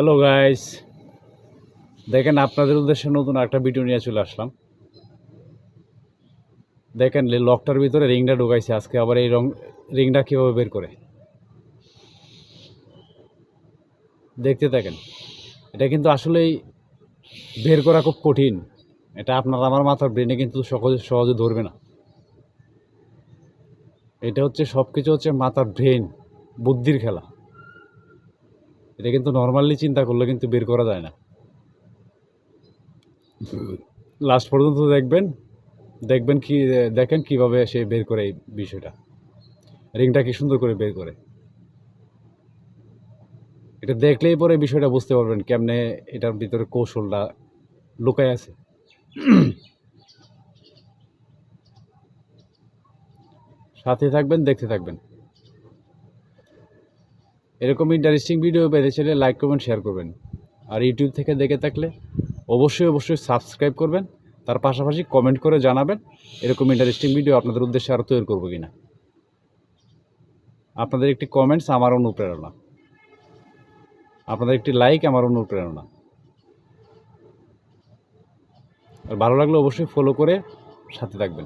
Hello guys, দেখেন আপনাদের উদ্দেশ্যে নতুন একটা ভিডিও নিয়ে চলে আসলাম। দেখেন লকটার ভিতরে রিংটা ঢুকাইছে, আজকে আবার এই রিংটা কীভাবে বের করে দেখতে থাকেন। এটা কিন্তু আসলেই বের করা খুব কঠিন। এটা আপনার আমার মাথার ব্রেনে কিন্তু সহজে ধরবে না। এটা হচ্ছে সব কিছু হচ্ছে মাথার ব্রেন, বুদ্ধির খেলা। এটা কিন্তু নর্মালি চিন্তা করলে কিন্তু বের করা যায় না। লাস্ট পর্যন্ত দেখবেন দেখেন কিভাবে সে বের করে এই বিষয়টা, রিংটা কি সুন্দর করে বের করে। এটা দেখলেই পরে বিষয়টা বুঝতে পারবেন কেমনে এটার ভিতরে কৌশলটা লুকায় আছে। সাথে থাকবেন, দেখতে থাকবেন। এরকম ইন্টারেস্টিং ভিডিও পেতে চাইলে লাইক করবেন, শেয়ার করবেন। আর ইউটিউব থেকে দেখে থাকলে অবশ্যই সাবস্ক্রাইব করবেন। তার পাশাপাশি কমেন্ট করে জানাবেন এরকম ইন্টারেস্টিং ভিডিও আপনাদের উদ্দেশ্যে আরও তৈরি করবো কিনা। আপনাদের একটি কমেন্টস আমার অনুপ্রেরণা, আপনাদের একটি লাইক আমার অনুপ্রেরণা। আর ভালো লাগলে অবশ্যই ফলো করে সাথে থাকবেন।